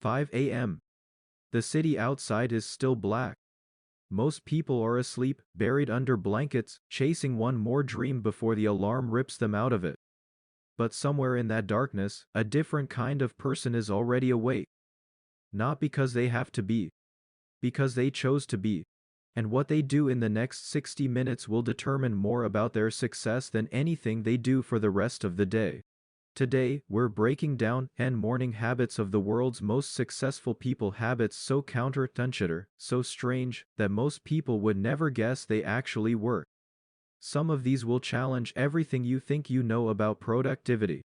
5 a.m. The city outside is still black. Most people are asleep, buried under blankets, chasing one more dream before the alarm rips them out of it. But somewhere in that darkness, a different kind of person is already awake. Not because they have to be, because they chose to be. And what they do in the next 60 minutes will determine more about their success than anything they do for the rest of the day. Today, we're breaking down 10 morning habits of the world's most successful people, habits so counterintuitive, so strange, that most people would never guess they actually work. Some of these will challenge everything you think you know about productivity.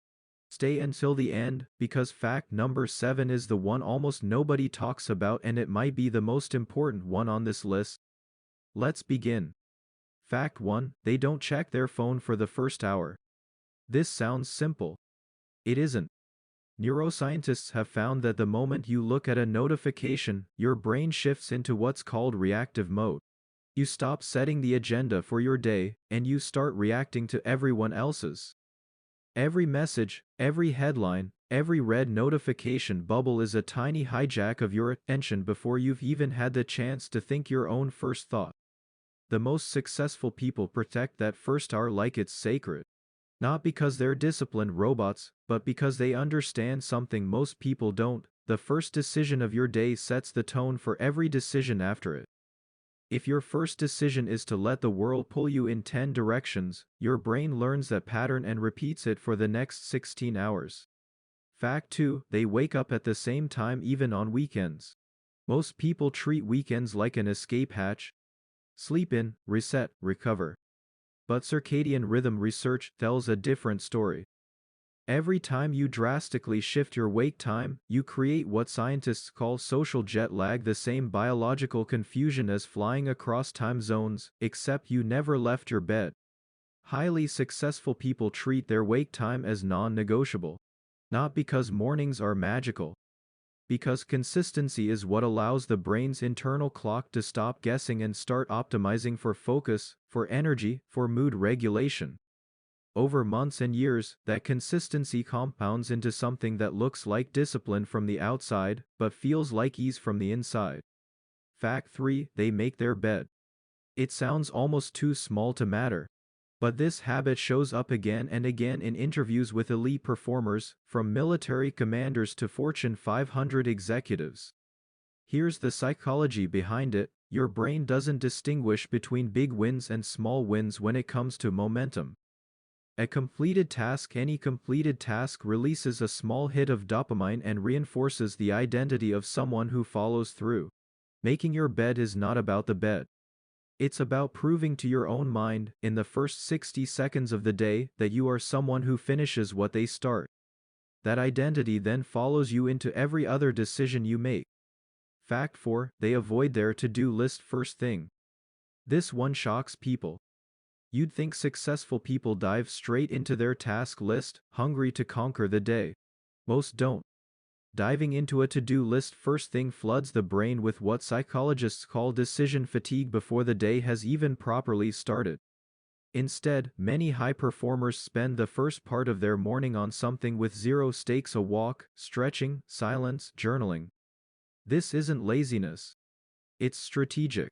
Stay until the end, because fact number 7 is the one almost nobody talks about, and it might be the most important one on this list. Let's begin. Fact 1: they don't check their phone for the first hour. This sounds simple. It isn't. Neuroscientists have found that the moment you look at a notification, your brain shifts into what's called reactive mode. You stop setting the agenda for your day, and you start reacting to everyone else's. Every message, every headline, every red notification bubble is a tiny hijack of your attention before you've even had the chance to think your own first thought. The most successful people protect that first hour like it's sacred. Not because they're disciplined robots, but because they understand something most people don't: the first decision of your day sets the tone for every decision after it. If your first decision is to let the world pull you in 10 directions, your brain learns that pattern and repeats it for the next 16 hours. Fact 2: they wake up at the same time even on weekends. Most people treat weekends like an escape hatch. Sleep in, reset, recover. But circadian rhythm research tells a different story. Every time you drastically shift your wake time, you create what scientists call social jet lag, the same biological confusion as flying across time zones, except you never left your bed. Highly successful people treat their wake time as non-negotiable. Not because mornings are magical. Because consistency is what allows the brain's internal clock to stop guessing and start optimizing for focus, for energy, for mood regulation. Over months and years, that consistency compounds into something that looks like discipline from the outside, but feels like ease from the inside. Fact 3: they make their bed. It sounds almost too small to matter. But this habit shows up again and again in interviews with elite performers, from military commanders to Fortune 500 executives. Here's the psychology behind it: your brain doesn't distinguish between big wins and small wins when it comes to momentum. Any completed task releases a small hit of dopamine and reinforces the identity of someone who follows through. Making your bed is not about the bed. It's about proving to your own mind, in the first 60 seconds of the day, that you are someone who finishes what they start. That identity then follows you into every other decision you make. Fact 4: they avoid their to-do list first thing. This one shocks people. You'd think successful people dive straight into their task list, hungry to conquer the day. Most don't. Diving into a to-do list first thing floods the brain with what psychologists call decision fatigue before the day has even properly started. Instead, many high performers spend the first part of their morning on something with zero stakes: a walk, stretching, silence, journaling. This isn't laziness. It's strategic.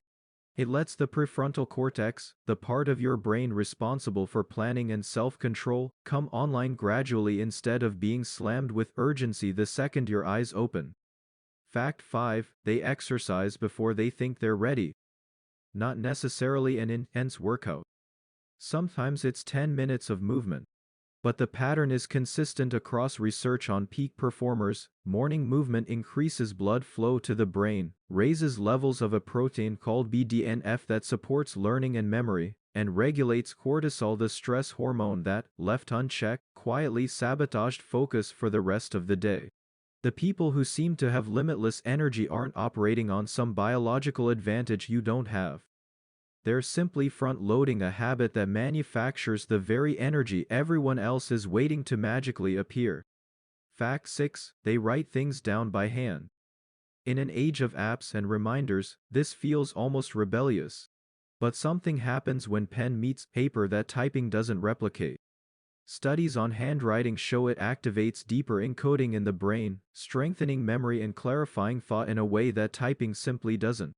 It lets the prefrontal cortex, the part of your brain responsible for planning and self-control, come online gradually instead of being slammed with urgency the second your eyes open. Fact 5: they exercise before they think they're ready. Not necessarily an intense workout. Sometimes it's 10 minutes of movement. But the pattern is consistent across research on peak performers. Morning movement increases blood flow to the brain, raises levels of a protein called BDNF that supports learning and memory, and regulates cortisol, the stress hormone that, left unchecked, quietly sabotaged focus for the rest of the day. The people who seem to have limitless energy aren't operating on some biological advantage you don't have. They're simply front-loading a habit that manufactures the very energy everyone else is waiting to magically appear. Fact 6: they write things down by hand. In an age of apps and reminders, this feels almost rebellious. But something happens when pen meets paper that typing doesn't replicate. Studies on handwriting show it activates deeper encoding in the brain, strengthening memory and clarifying thought in a way that typing simply doesn't.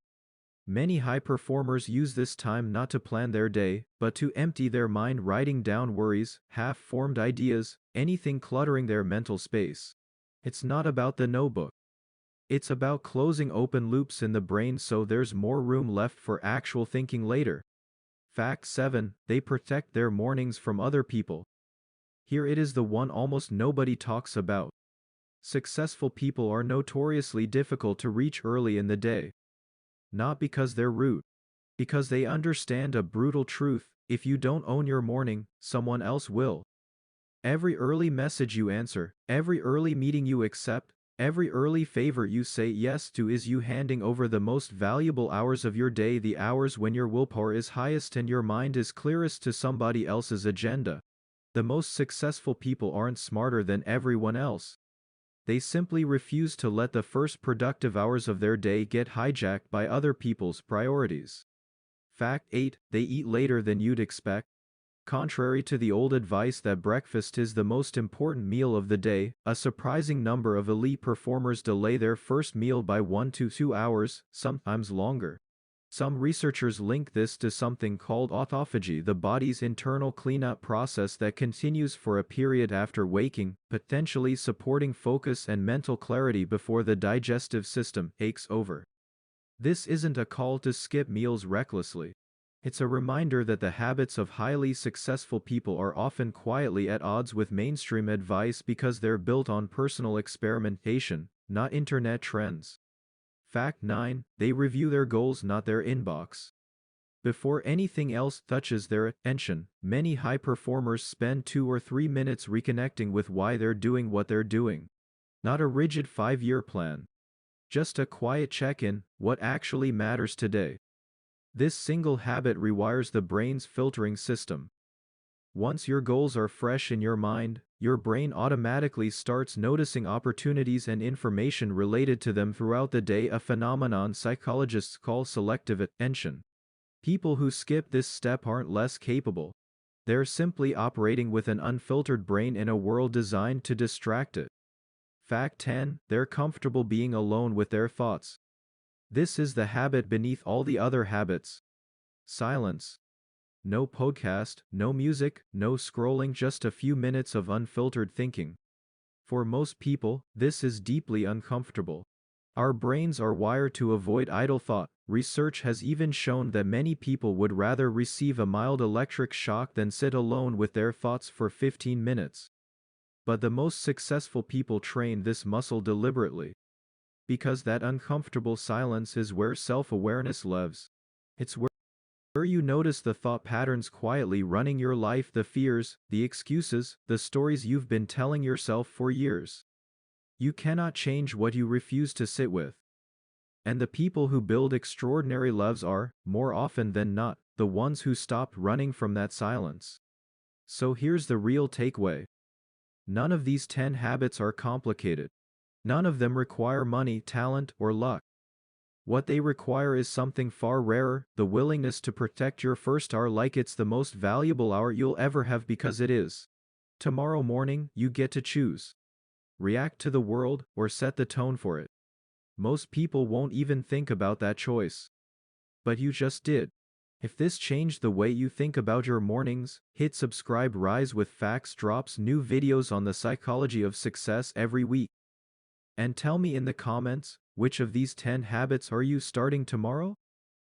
Many high performers use this time not to plan their day, but to empty their mind, writing down worries, half-formed ideas, anything cluttering their mental space. It's not about the notebook. It's about closing open loops in the brain so there's more room left for actual thinking later. Fact 7. They protect their mornings from other people. Here it is, the one almost nobody talks about. Successful people are notoriously difficult to reach early in the day. Not because they're rude. Because they understand a brutal truth: if you don't own your morning, someone else will. Every early message you answer, every early meeting you accept, every early favor you say yes to is you handing over the most valuable hours of your day, the hours when your willpower is highest and your mind is clearest, to somebody else's agenda. The most successful people aren't smarter than everyone else. They simply refuse to let the first productive hours of their day get hijacked by other people's priorities. Fact 8. They eat later than you'd expect. Contrary to the old advice that breakfast is the most important meal of the day, a surprising number of elite performers delay their first meal by 1 to 2 hours, sometimes longer. Some researchers link this to something called autophagy, the body's internal cleanup process that continues for a period after waking, potentially supporting focus and mental clarity before the digestive system takes over. This isn't a call to skip meals recklessly. It's a reminder that the habits of highly successful people are often quietly at odds with mainstream advice because they're built on personal experimentation, not internet trends. Fact 9. They review their goals, not their inbox. Before anything else touches their attention, many high performers spend 2 or 3 minutes reconnecting with why they're doing what they're doing. Not a rigid 5-year plan. Just a quiet check-in: what actually matters today? This single habit rewires the brain's filtering system. Once your goals are fresh in your mind, your brain automatically starts noticing opportunities and information related to them throughout the day, a phenomenon psychologists call selective attention. People who skip this step aren't less capable. They're simply operating with an unfiltered brain in a world designed to distract it. Fact 10. They're comfortable being alone with their thoughts. This is the habit beneath all the other habits. Silence. No podcast, no music, no scrolling, just a few minutes of unfiltered thinking. For most people, this is deeply uncomfortable. Our brains are wired to avoid idle thought. Research has even shown that many people would rather receive a mild electric shock than sit alone with their thoughts for 15 minutes. But the most successful people train this muscle deliberately. Because that uncomfortable silence is where self-awareness lives. It's where you notice the thought patterns quietly running your life, the fears, the excuses, the stories you've been telling yourself for years. You cannot change what you refuse to sit with. And the people who build extraordinary lives are, more often than not, the ones who stopped running from that silence. So here's the real takeaway. None of these 10 habits are complicated. None of them require money, talent, or luck. What they require is something far rarer: the willingness to protect your first hour like it's the most valuable hour you'll ever have, because it is. Tomorrow morning, you get to choose. React to the world, or set the tone for it. Most people won't even think about that choice. But you just did. If this changed the way you think about your mornings, hit subscribe. Rise with Facts drops new videos on the psychology of success every week. And tell me in the comments, which of these 10 habits are you starting tomorrow?